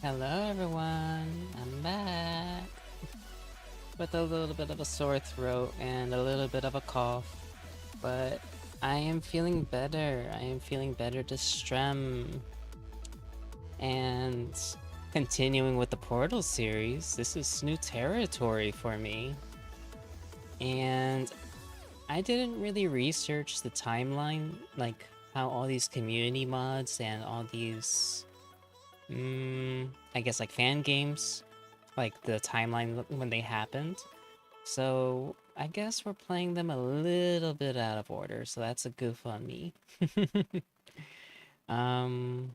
Hello everyone, I'm back with a little bit of a sore throat and a little bit of a cough, but I am feeling better. I am feeling better to stream. And continuing with the Portal series, this is new territory for me. And I didn't really research the timeline, like how all these community mods and all these, I guess like fan games, like the timeline when they happened. So I guess we're playing them a little bit out of order, so that's a goof on me. um,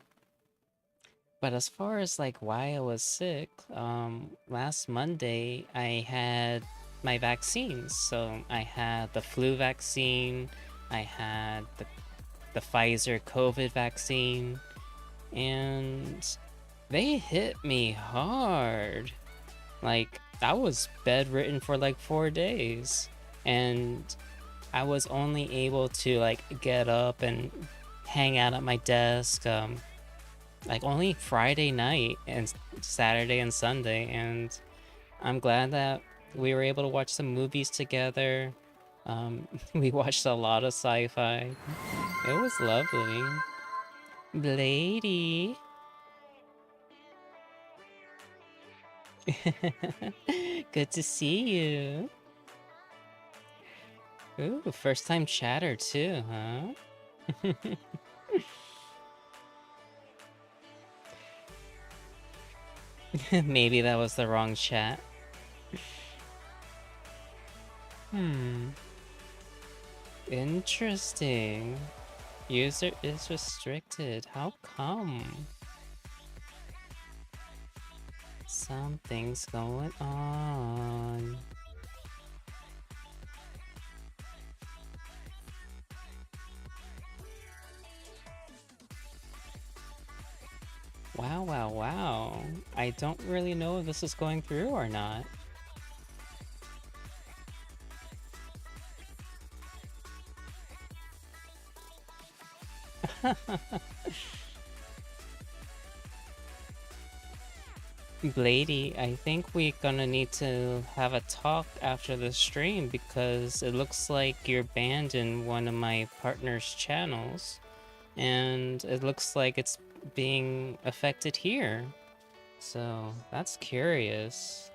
but as far as like why I was sick, last Monday I had my vaccines. So I had the flu vaccine, I had the Pfizer COVID vaccine, and they hit me hard. Like, I was bedridden for like 4 days, and I was only able to like get up and hang out at my desk like only Friday night and Saturday and Sunday, and I'm glad that we were able to watch some movies together. We watched a lot of sci-fi. It was lovely. Blady. Good to see you. Ooh, first time chatter too, huh? Maybe that was the wrong chat. Interesting. User is restricted. How come? Something's going on. Wow, wow, wow. I don't really know if this is going through or not. Blady, I think we're gonna need to have a talk after the stream because it looks like you're banned in one of my partner's channels, and it looks like it's being affected here. So that's curious.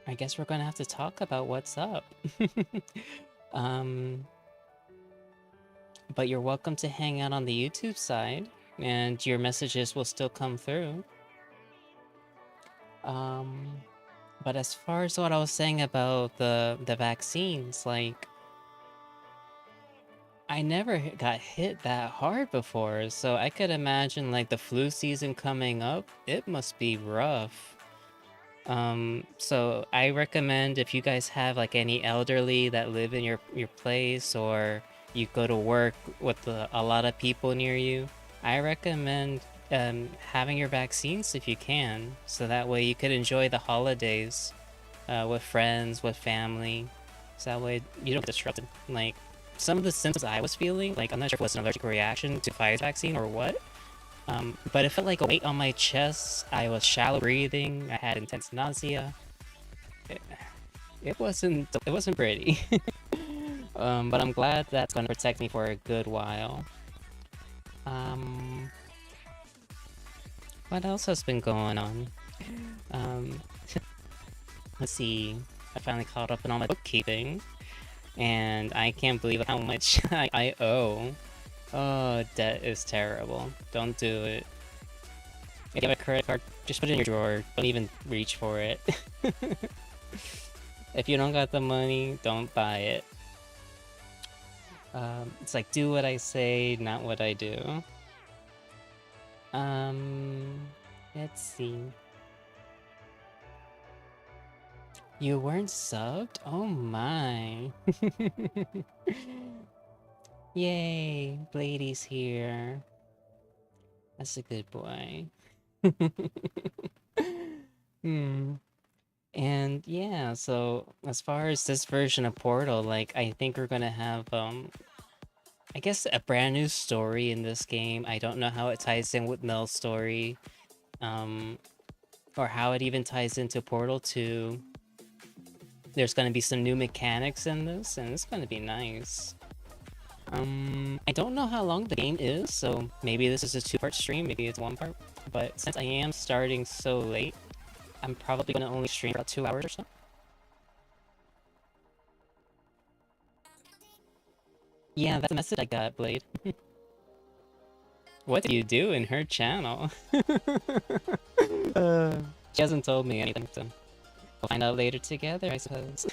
I guess we're gonna have to talk about what's up. um, but you're welcome to hang out on the YouTube side, and your messages will still come through. But as far as what I was saying about the vaccines, like, I never got hit that hard before, so I could imagine like the flu season coming up, it must be rough. So I recommend if you guys have like any elderly that live in your place, or you go to work with a lot of people near you, I recommend having your vaccines if you can, so that way you could enjoy the holidays with friends, with family, so that way you don't get disrupted. Like, some of the symptoms I was feeling, like, I'm not sure if it was an allergic reaction to Pfizer vaccine or what, but it felt like a weight on my chest. I was shallow breathing. I had intense nausea. It wasn't pretty. But I'm glad that's gonna protect me for a good while. What else has been going on? Um, let's see. I finally caught up in all my bookkeeping, and I can't believe how much I owe. Oh, debt is terrible. Don't do it. If you have a credit card, just put it in your drawer. Don't even reach for it. If you don't got the money, don't buy it. It's like, do what I say, not what I do. Let's see. You weren't subbed? Oh my. Yay, Blady's here. That's a good boy. And yeah, so as far as this version of Portal, like, I think we're gonna have I guess a brand new story in this game. I don't know how it ties in with Mel's story, or how it even ties into Portal 2. There's gonna be some new mechanics in this, and it's gonna be nice. I don't know how long the game is, so maybe this is a 2-part stream, maybe it's 1 part. But since I am starting so late, I'm probably gonna only stream for about 2 hours or so. Yeah, that's the message I got, Blade. What do you do in her channel? She hasn't told me anything, so we'll find out later together, I suppose.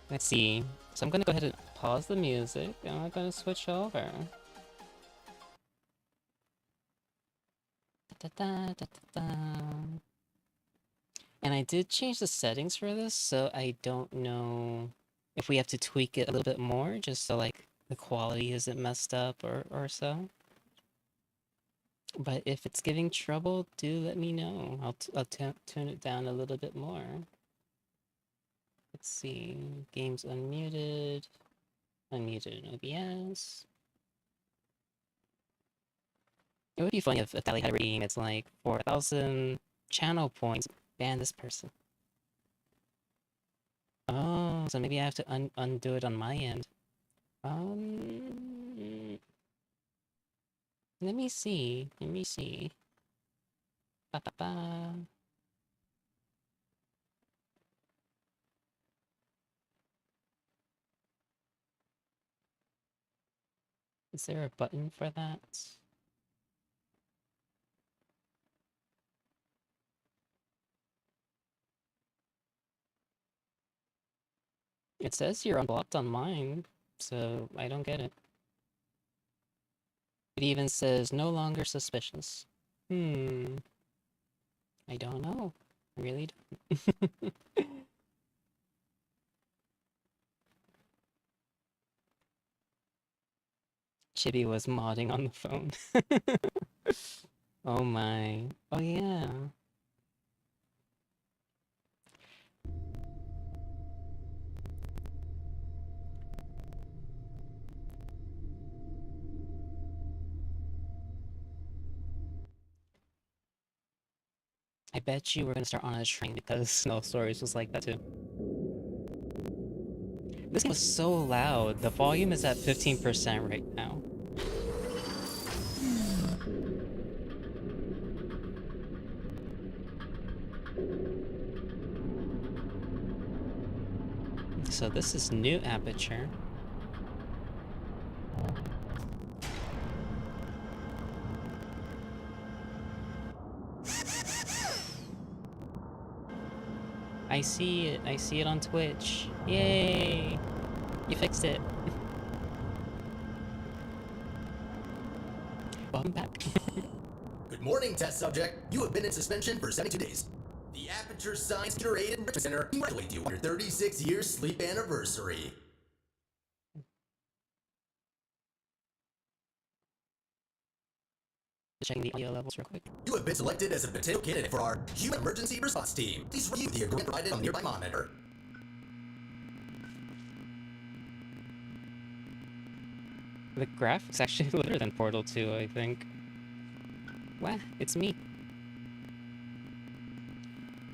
Let's see. So I'm gonna go ahead and pause the music, and I'm gonna switch over. And I did change the settings for this, so I don't know if we have to tweak it a little bit more, just so like the quality isn't messed up or so. But if it's giving trouble, do let me know. I'll tune it down a little bit more. Let's see. Games unmuted. Unmuted in OBS. It would be funny if Tally had a redeem. It's like 4,000 channel points. Ban this person. Oh, so maybe I have to undo it on my end. Let me see. Let me see. Ba ba ba. Is there a button for that? It says you're unblocked on mine, so I don't get it. It even says no longer suspicious. I don't know. I really don't. Chibi was modding on the phone. Oh my. Oh yeah. I bet you we're gonna start on a train because Snow Stories was like that too. This game was so loud. The volume is at 15% right now. So this is new Aperture. I see it. I see it on Twitch. Yay! You fixed it. Welcome back. Good morning, test subject. You have been in suspension for 72 days. The Aperture Science Curated Enrichment Center congratulates you on your 36-year sleep anniversary. Checking the audio levels real quick. You have been selected as a potential candidate for our Human Emergency Response Team. Please review the agreement provided on the nearby monitor. The graphics actually better than Portal 2, I think. Wow, it's me.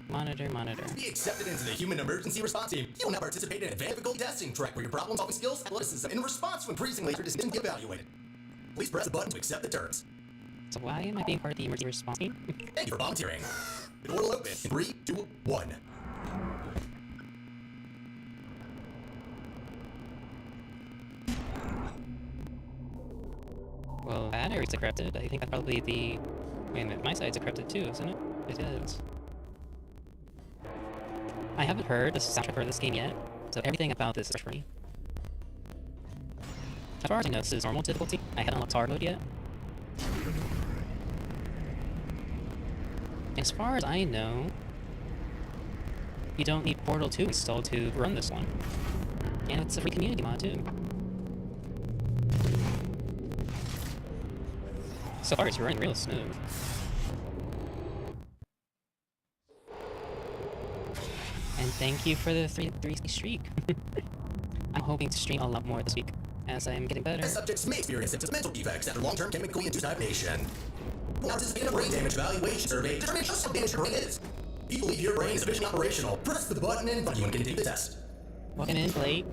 Monitor, monitor. To be accepted into the Human Emergency Response Team, you will now participate in an advanced difficulty testing track where your problem-solving skills and athleticism in response to increasingly can be evaluated. Please press the button to accept the terms. So why am I being part of the emergency response team? Thank you for volunteering. The door will open in 3, 2, 1. Well, that area's decrypted. I think that's probably the... Wait a minute, my side's decrypted too, isn't it? It is. I haven't heard the soundtrack for this game yet, so everything about this is fresh for me. As far as I know, this is normal difficulty. I haven't unlocked hard mode yet. As far as I know, you don't need Portal 2 installed to run this one. And it's a free community mod too. So far it's running real smooth. And thank you for the 3 streak. I'm hoping to stream a lot more this week as I'm getting better. Subjects may experience symptoms of mental defects after long-term chemically induced hibernation. We'll participate in a brain damage evaluation survey to determine just how damaged your brain is. If you believe your brain is sufficiently operational, press the button and you can continue the test. Welcome in, Blake.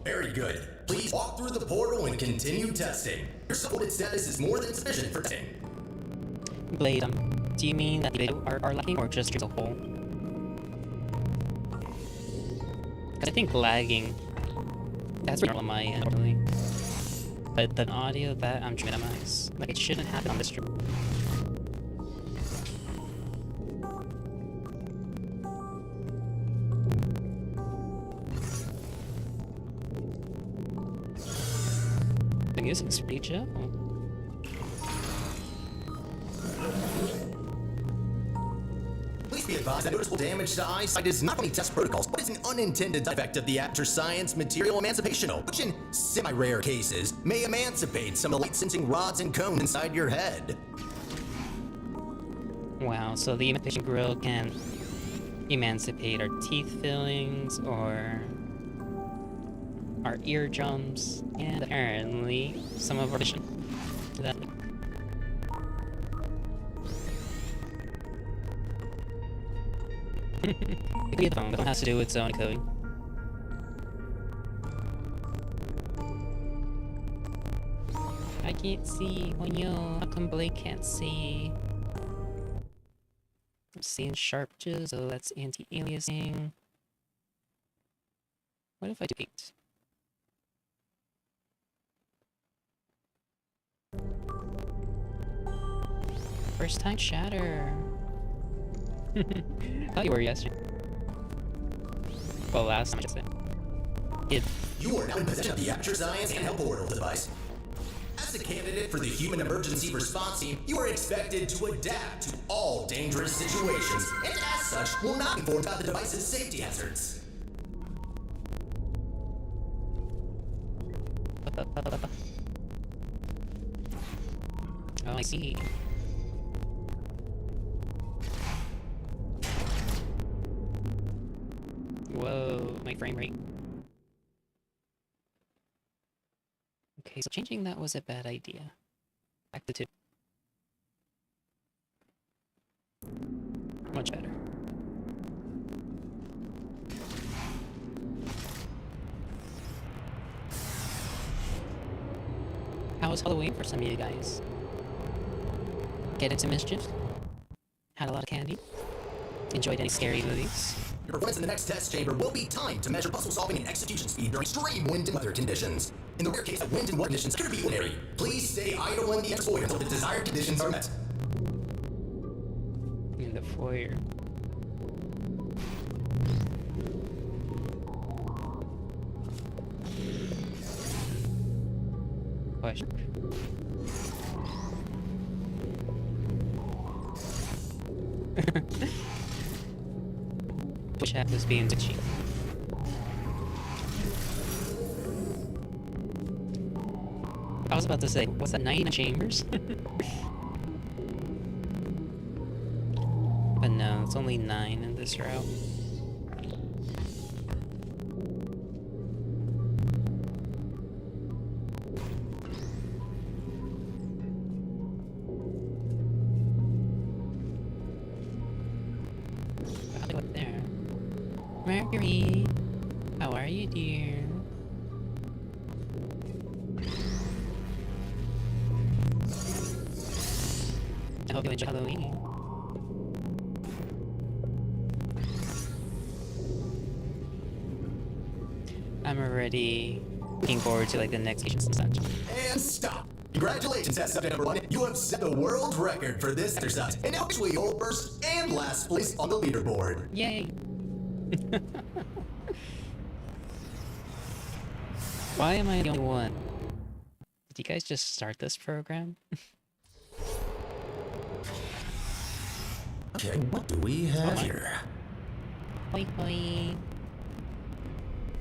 Very good. Please walk through the portal and continue testing. Your supported status is more than sufficient for testing. Blade, do you mean that the video are lagging or just as a whole? Because I think lagging, that's normal on my end, normally. But the audio that I'm trying to minimize, like it shouldn't happen on this stream. The music's pretty chill. Please be advised that noticeable damage to eyesight is not only test protocols, but is an unintended side effect of the Aperture Science material emancipational, which in semi-rare cases may emancipate some of the light-sensing rods and cones inside your head. Wow, so the emancipation grill can emancipate our teeth fillings or our eardrums, and apparently some of our vision. That it could be the phone, but it has to do with its own coding. I can't see. Oh no, how come Blake can't see? I'm seeing sharp edges, so that's anti-aliasing. What if I do 8? First time shatter. Thought you were yesterday. Well, last time I just said. You are now in possession of the Aperture Science handheld portal device. As a candidate for the Human Emergency Response Team, you are expected to adapt to all dangerous situations, and as such, will not be informed about the device's safety hazards. Oh, I see. Whoa, my frame rate. Okay, so changing that was a bad idea. Back to 2. Much better. How was Halloween for some of you guys? Get into mischief? Had a lot of candy? Enjoyed any scary movies? Your performance in the next test chamber will be timed to measure puzzle solving and execution speed during extreme wind and weather conditions. In the rare case that wind and weather conditions appear to be ordinary, please stay idle in the foyer until the desired conditions are met. In the foyer. Question. Twitch app is being cheap. I was about to say, what's that, 99 chambers? But no, it's only 9 in this route. How do I go up there? Mercury, how are you, dear? I hope you enjoy Halloween. I'm already looking forward to like the next patients and such. And stop! Congratulations, test subject number 1. You have set the world record for this exercise, and now officially hold first and last place on the leaderboard. Yay! Why am I the only one? Did you guys just start this program? Okay, what do we have here? Hoi hoi.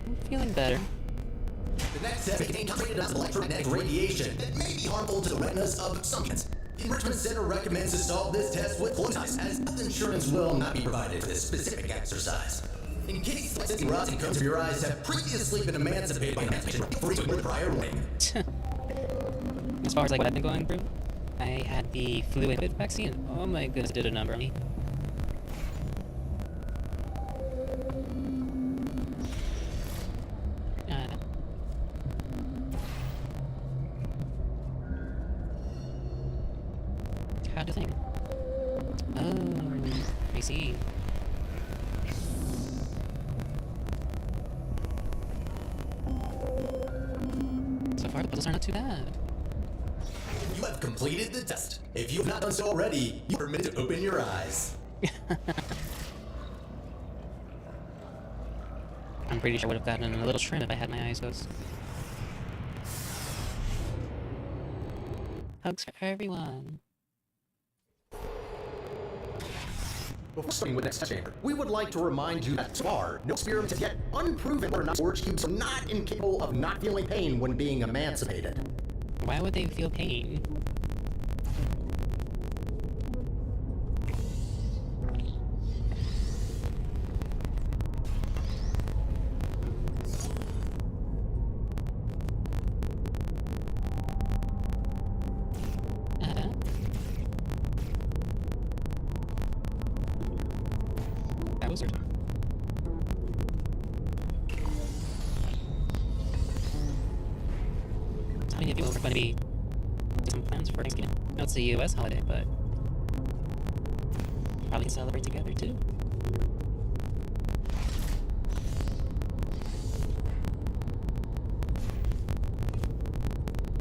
I'm feeling better. The next test may contain concentrated amounts of electromagnetic radiation that may be harmful to the retinas of some kids. The Enrichment Center recommends to solve this test with flow ties, as health insurance will not be provided for this specific exercise. In case the rods and cones of your eyes have previously been emancipated by emancipation, free to ignore prior warning. As far as like what I've been going through, I had the flu and COVID vaccine. Oh my goodness, it did a number on me. How do you think? Oh, I see. So far, the puzzles are not too bad. You have completed the test. If you have not done so already, you are permitted to open your eyes. I'm pretty sure I would have gotten a little trim if I had my eyes closed. Hugs for everyone. Before starting with the next test chamber, we would like to remind you that so far, no experiments have yet unproven or not storage cubes are not incapable of not feeling pain when being emancipated. Why would they feel pain? That was weird. How many of you are going to be doing some plans for Thanksgiving? I know it's a US holiday, but probably celebrate together too.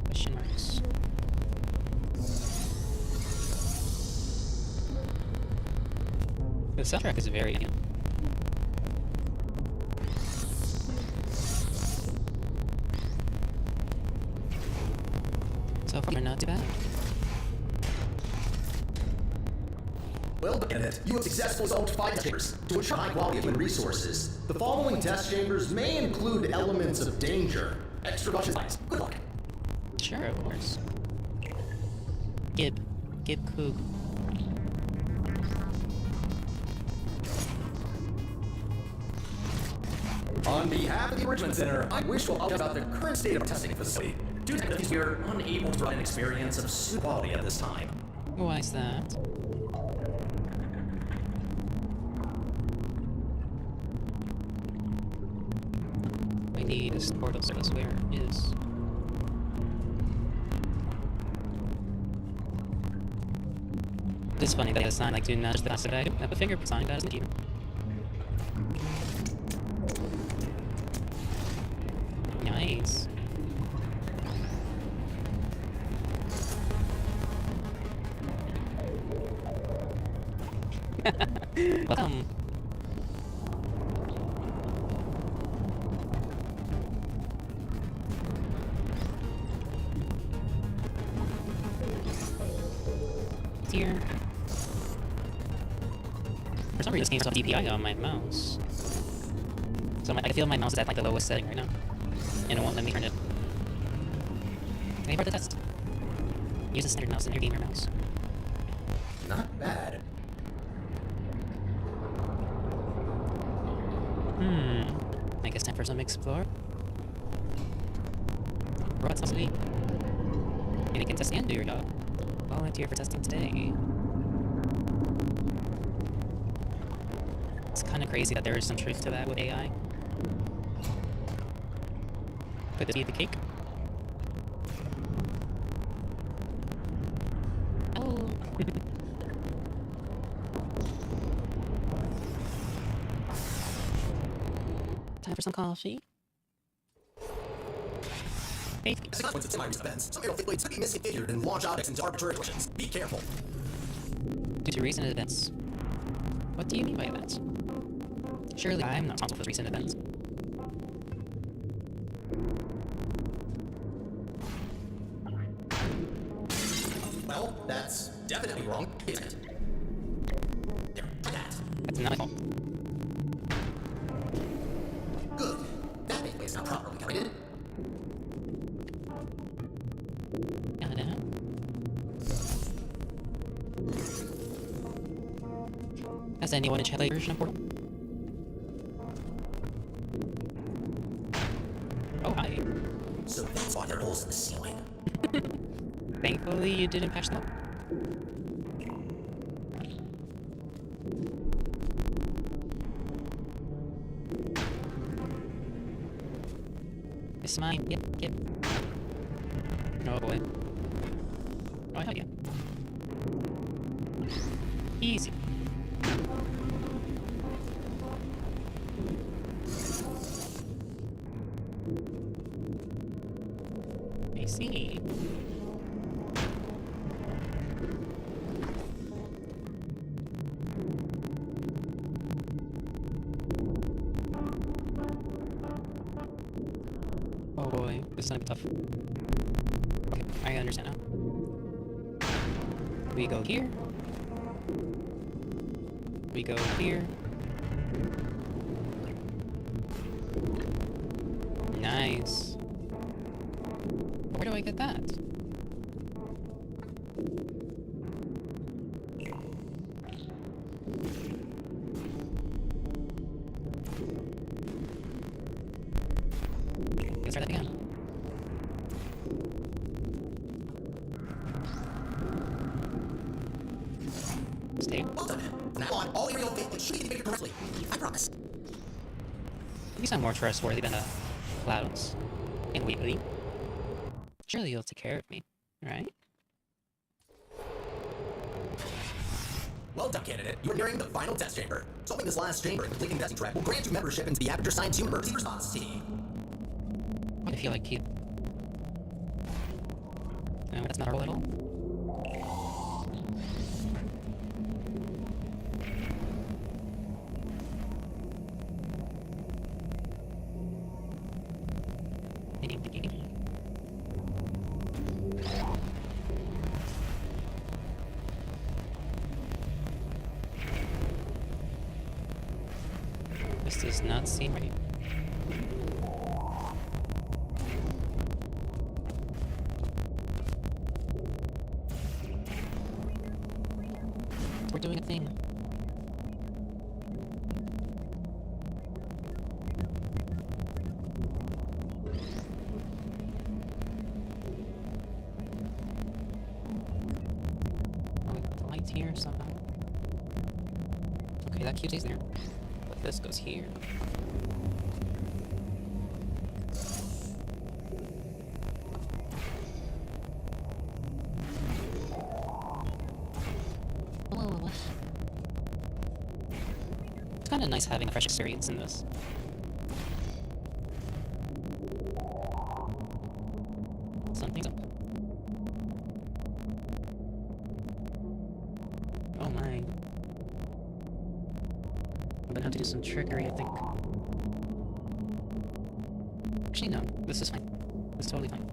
Question marks. The soundtrack is very good. So far, not too bad. Well, Bennett, you have successfully solved 5 test chambers to ensure high quality of human resources. The following test chambers may include elements of danger. Extra caution advised. Good luck. Sure, of course. Gib Coog. On behalf of the Enrichment Center, I wish to apologize about the current state of our testing facility. Due to this, we are unable to provide an experience of suit quality at this time. Why is that? I need this portal service. Where is? It's funny that a sign like do not just the last that I have a fingerprint sign that is the key. Nice. Welcome. Here. For some reason, this game has off DPI on my mouse. So I feel my mouse is at like the lowest setting right now. And it won't let me turn it. Ready for the test. Use a standard mouse in your gamer mouse. Not bad. I guess time for some explore. Robots mostly. Maybe you can test and do your job. Volunteer for testing today. It's kind of crazy that there is some truth to that with AI. Could this be the cake? Oh. Time for some coffee. Hey. As a consequence of semi-recent events, some aerial blades could be misconfigured and launch objects into arbitrary collisions. Be careful. Due to recent events. What do you mean by events? Surely I'm not responsible for recent events. Well, that's definitely wrong, isn't it? There, try that. That's not my fault. Good. That gateway is not properly calibrated. Has anyone checked the version of Portal? holes in the ceiling. Thankfully, you didn't patch them up. It's mine. Yep. Oh boy. Oh, hell yeah. Easy. I see. Oh boy, this is gonna be tough. Okay, I understand now. We go here. We go here. Nice. Where do I get that? Let's try that again. Stay. Well done. From now on, all aerial vehicles should be configured correctly. I promise. You sound more trustworthy than the clouds. And Wheatley. Surely you'll take care of me, right? Well done, candidate. You are nearing the final test chamber. Solving this last chamber and completing the testing track will grant you membership into the Aperture Science Human Emergency Response Team. I feel like you. No, that's not our role at all. This does not seem right. We're doing a thing. Oh, we put the lights here somehow. Okay, that cube stays there. But this goes here. It's kind of nice having a fresh experience in this. Something's up. Oh my. I'm gonna have to do some trickery, I think. Actually, no. This is fine. This is totally fine.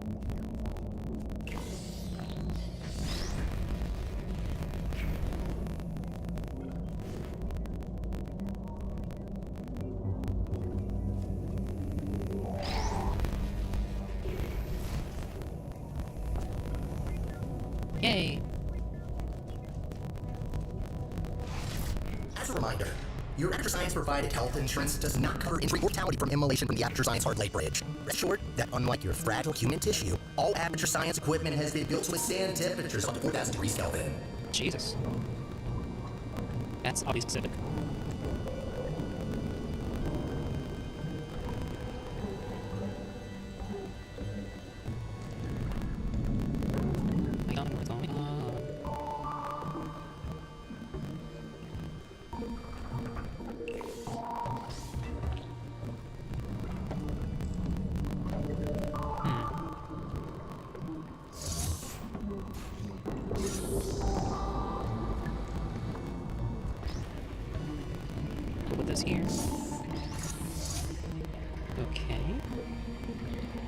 Yay! As a reminder, your Aperture Science provided health insurance does not cover injury or mortality from immolation from the Aperture Science Hard Light Bridge. Rest assured that unlike your fragile human tissue, all Aperture Science equipment has been built to withstand temperatures up to 4,000 degrees Kelvin. Jesus. That's oddly specific. I don't know what's going on. Put this here. Okay.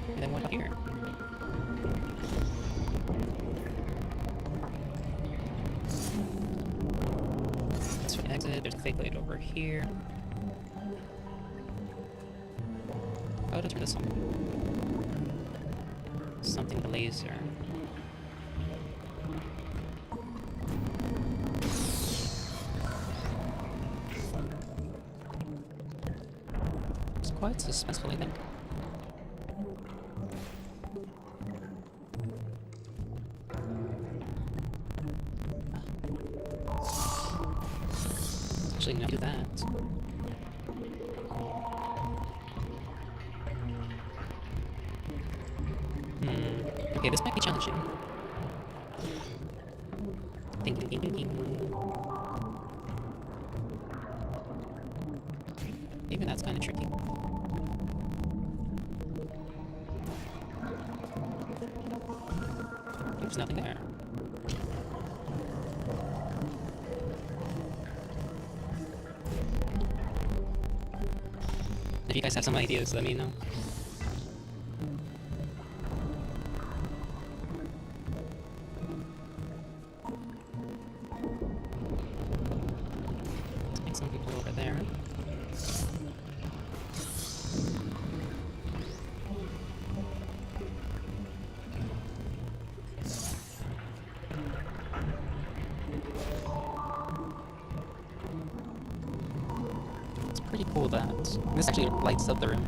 And then what about here? That's for the exit. There's a fake light over here. How to turn this on? Something with a laser. It's quite suspenseful, I think. Actually, no, do that. Okay, this might be challenging. Ding, ding, ding, ding, ding. Even that's kind of tricky. There's nothing there. If you guys have some ideas, let me know. Let's make some people over there. It's pretty cool that this actually lights up the room.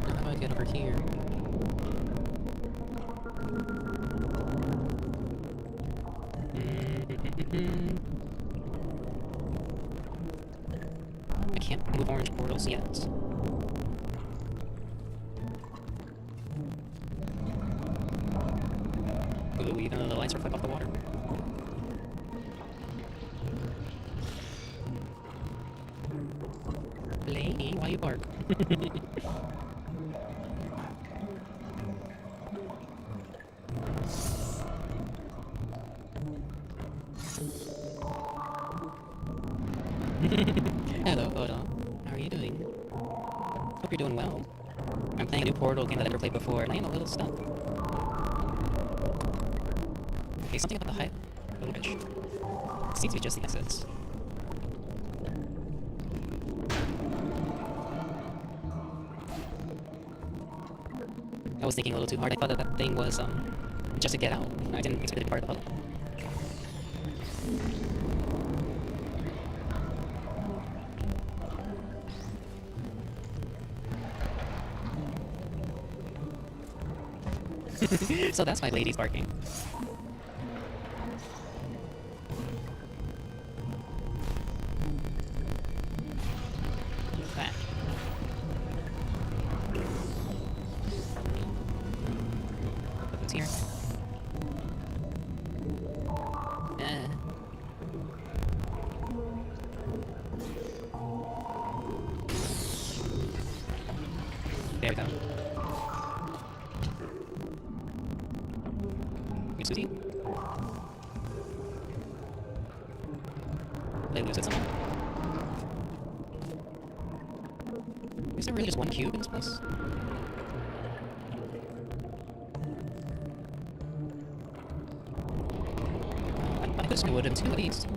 How do I get over here? I can't move orange portals yet. Ooh, even though the lights reflect off the water. Lady, why you bark? Hello, Oda. How are you doing? Hope you're doing well. I'm playing a new Portal game that I've never played before, and I am a little stuck. Okay, something about the height. A little bit. Seems to be just the exits. I was thinking a little too hard. I thought that thing was just to get out. I didn't expect it to be part of the puzzle. So that's why lady's barking. That. Put those here. There we go. Susie? Did I lose it somehow? Is there really just one cube in this place? I could have would have two at least.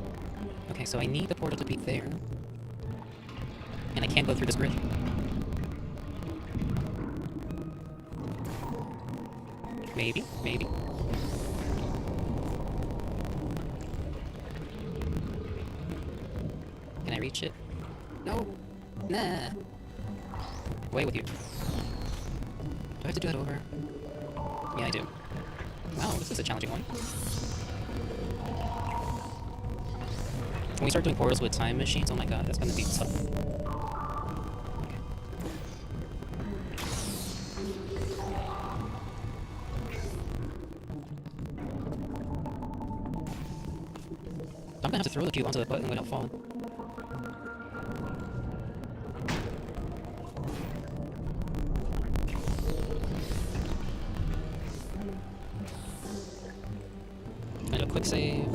Okay, so I need the portal to be there. And I can't go through this bridge. Maybe, maybe. Can I reach it? No! Nah! Away with you. Do I have to do that over? Yeah, I do. Wow, this is a challenging one. When we start doing portals with time machines, oh my god, that's gonna be tough. I'm gonna have to throw the cube onto the button without falling. I do a quick save.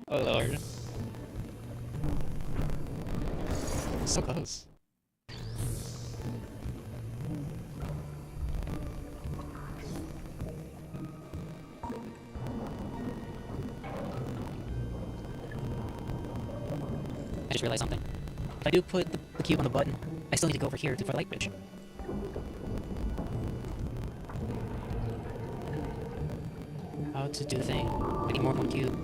Oh lord. So close. I just realized something. If I do put the cube on the button, I still need to go over here for the light bridge. how to do the thing. I need more than one cube.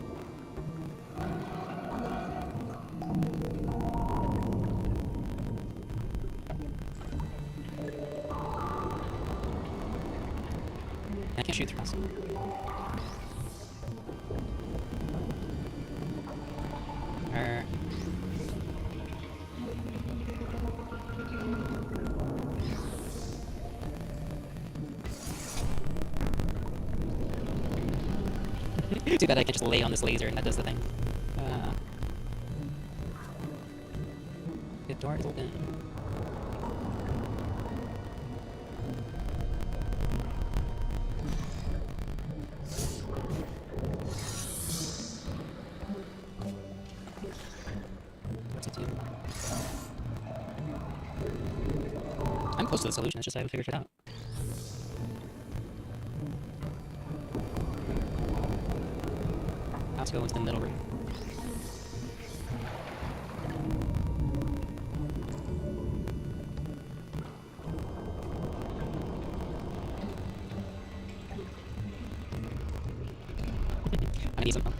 I can't shoot through us. Too bad I can just lay on this laser and that does the thing. The door is open. What's it do? I'm close to the solution, it's just I haven't figured it out. Let's go into the middle room. I need some help.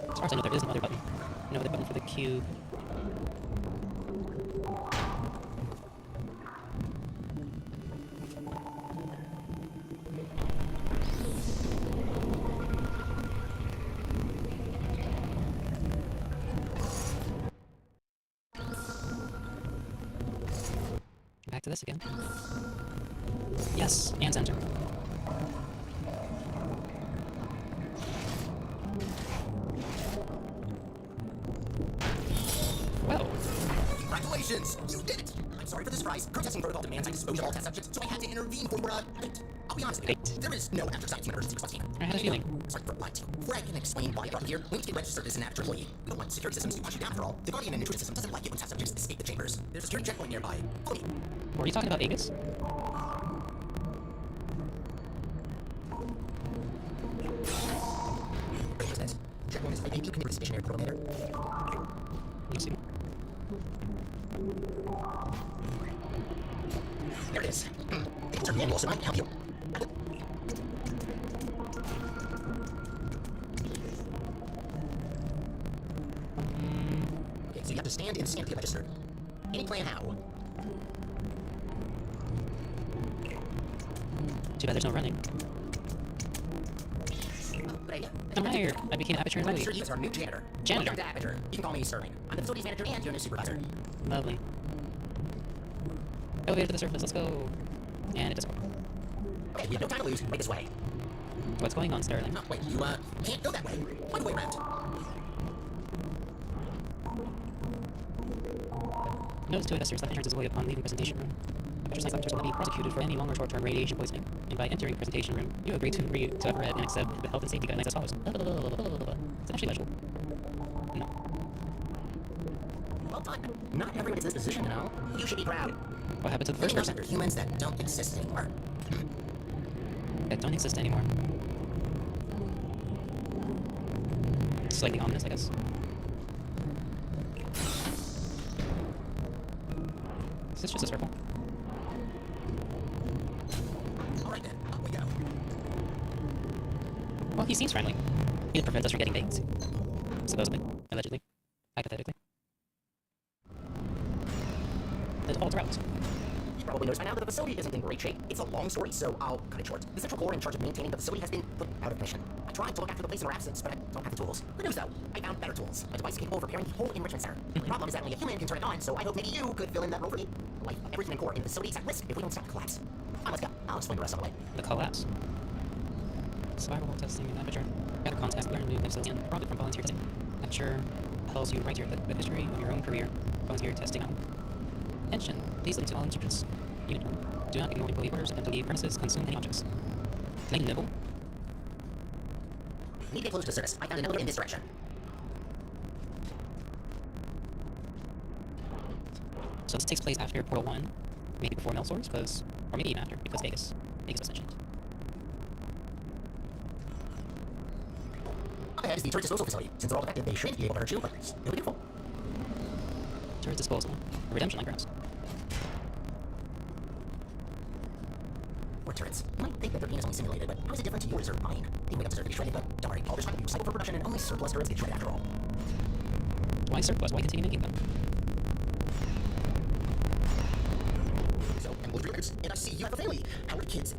As far as I know, there is another button. No other button for the cube. Back to this again. Yes, and center. Well. Congratulations! You did it! I'm sorry for the surprise. Current testing protocol demands I dispose of all test subjects, so I had to intervene for fate. I'll be honest with you. There is no after-science emergency response team. I had a feeling. Sorry for lying to you. Before I can explain why I brought you here, we need to get registered as an Aperture employee. We don't want security systems to punch you down for all. The Guardian and intrusion system doesn't like it when test subjects escape the chambers. There's a security checkpoint nearby. Follow me. Were you talking about Aegis? Checkpoint is right. Maybe you can make a stationary portal later. Let's see. There it is. It's our manual, so I can help you. Okay, so you have to stand and scan to get registered. Any plan how? Too bad there's no running. Good idea. I'm hired. I became Aperture employee. Register you as our new janitor. Janitor? Welcome to Aperture. You can call me Sterling. I'm the facilities manager and your new supervisor. Lovely. Elevator to the surface, let's go. And it doesn't work. Okay, we have no time to lose. Right this way. What's going on, Sterling? Oh, wait, you can't go that way. Find a way around. Notice to investors that entrance is void upon leaving presentation room. Aperture science lecturers will not be prosecuted for any long or short-term radiation poisoning. And by entering presentation room, you agree to read and accept the health and safety guidelines as follows. Is it actually legible? No. Well done. Not everyone is in this position, you know. You should be proud. What happened to the first person? They're humans that don't exist anymore. That don't exist anymore. Slightly ominous, I guess. Is this just a circle? Alright then, up we go. Well, he seems friendly. He prevents us from getting baked. Supposedly. Allegedly. Hypothetically. The default route. You probably noticed by now that the facility isn't in great shape. It's a long story, so I'll cut it short. The central core in charge of maintaining the facility has been put out of commission. I tried to look after the place in our absence, but I don't have the tools. Good news though, I found better tools. A device capable of repairing the whole enrichment center. The problem is that only a human can turn it on, so I hope maybe you could fill in that role for me. The life of every human core in the facility is at risk if we don't stop the collapse. Let's go. I'll explain the rest of the way. The collapse. Survival testing in Aperture. Gather context, learn new facility, and profit from volunteer testing. Aperture tells you right here the history of your own career. Volunteer testing on. Mention. Please listen to all instructions. Unit 1. Do not ignore employee orders and employee premises consume any objects. Can I nibble? Need to get close to service. I found an elevator in this direction. So this takes place after Portal 1, maybe before Melsor's, because, or maybe even after, because Vegas was mentioned. Up ahead is the turret disposal facility. Since they're all defective, they shouldn't be able to hurt you, but it'll be beautiful. Turret disposal. A redemption line, perhaps. Or turrets. You might think that their being is only simulated, but how is it different to yours or mine? They wake up deserve to be shredded, but don't worry, all this time will be recycled for production and only surplus turrets get shredded after all. Why surplus? Why continue making them? So, I'm Wolf Records, and I see you have a family. How are the kids?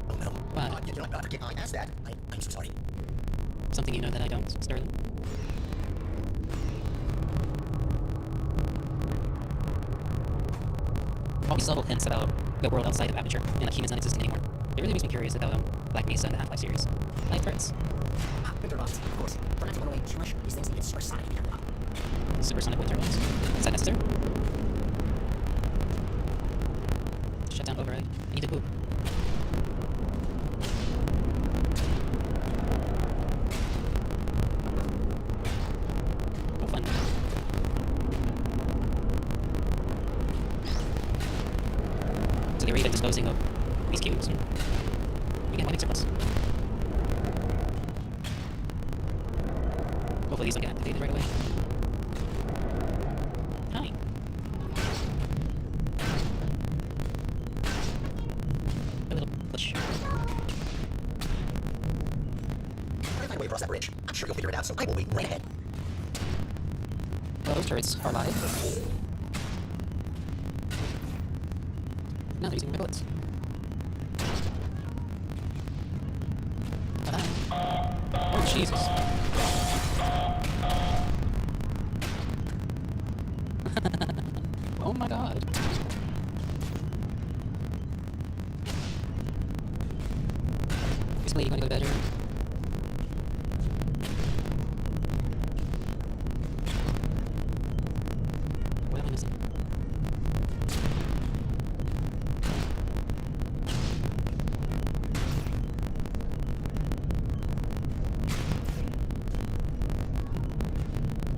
Oh no. What? You know, I forget I asked that. I'm so sorry. Something you know that I don't, Sterling. All these subtle hints about the world outside of Aperture and like humans not existing anymore. It really makes me curious about Black Mesa and the Half-Life series. Life turrets. Winter boss, of course. But not to run away too much. These things need supersonic to be turned on. Supersonic wind turbines. Is that necessary? Shut down override. I need to poop. Oh, fun. So they were even disposing of these cubes. And we get one big surplus. Hopefully these don't get activated right away. Hi. A little push. Try to find a way across that bridge. I'm sure you'll figure it out, so I will wait right ahead. Well, those turrets are live. Now they're using my bullets. Ta-da. Oh, Jesus. Oh my god. This lady gonna go to bed or... What am I missing?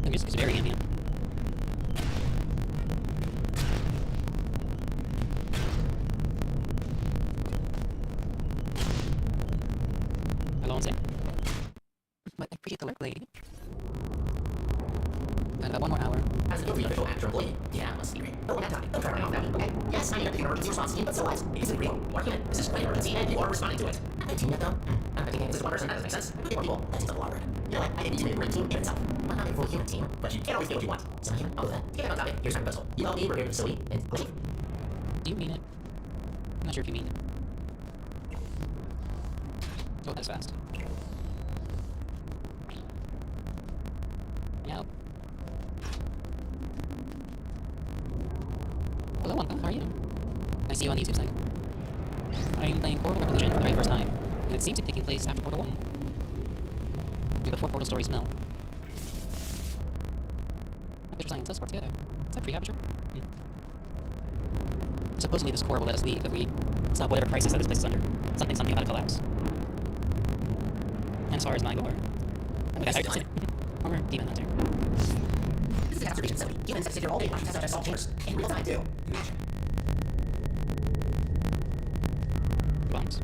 The music is very ambient. Hello, I'm Sam. But I appreciate the work, lady. Got about 1 more hour. As the official actor employee, yeah, must be great. Oh, on that topic, don't try running off that one, okay? Yes, I need the emergency response team, but so what? It isn't real. Or human. This is an emergency, and you are responding to it. Not a team yet, though. I'm thinking it's just one person, that doesn't make sense. We more people, that seems like a lot word. You know what? I think you made a great team in itself. Well, not a full human team, but you can't always get what you want. So, human, I'll do that. To get back on topic, here's my proposal. You help me repair the facility, and leave. Do you mean it? I'm not sure if you mean it. Oh, that's fast. Yeah. Hello, Wonka. How are you? I see you on the YouTube site. I'm playing portalrevolution for the very first time, and it seems to be taking place after Portal 1. And before Portal stories melt. Aperture science, let's work together. Is that free Aperture? Supposedly this core will let us leave if we stop whatever crisis that this place is under. Something about a collapse. And as far as my lore, I'm a vampire former demon hunter. This is a observation facility. Humans have to sit here all day watching such assault chambers. In real time, too. Imagine. Bombs.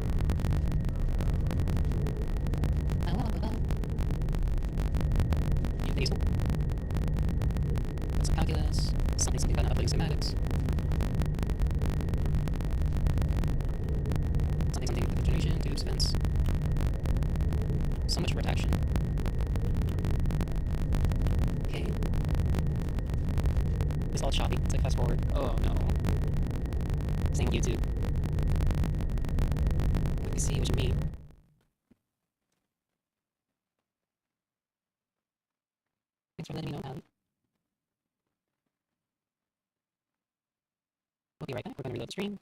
You diesel. Some calculus. Something about uploading schematics. Something with generation, tubes, fence. So much protection. Okay. It's all choppy. It's like fast forward. Oh no. Same with YouTube. I can see what you mean. Thanks for letting me know, Allie. We'll be right back. We're gonna reload the stream.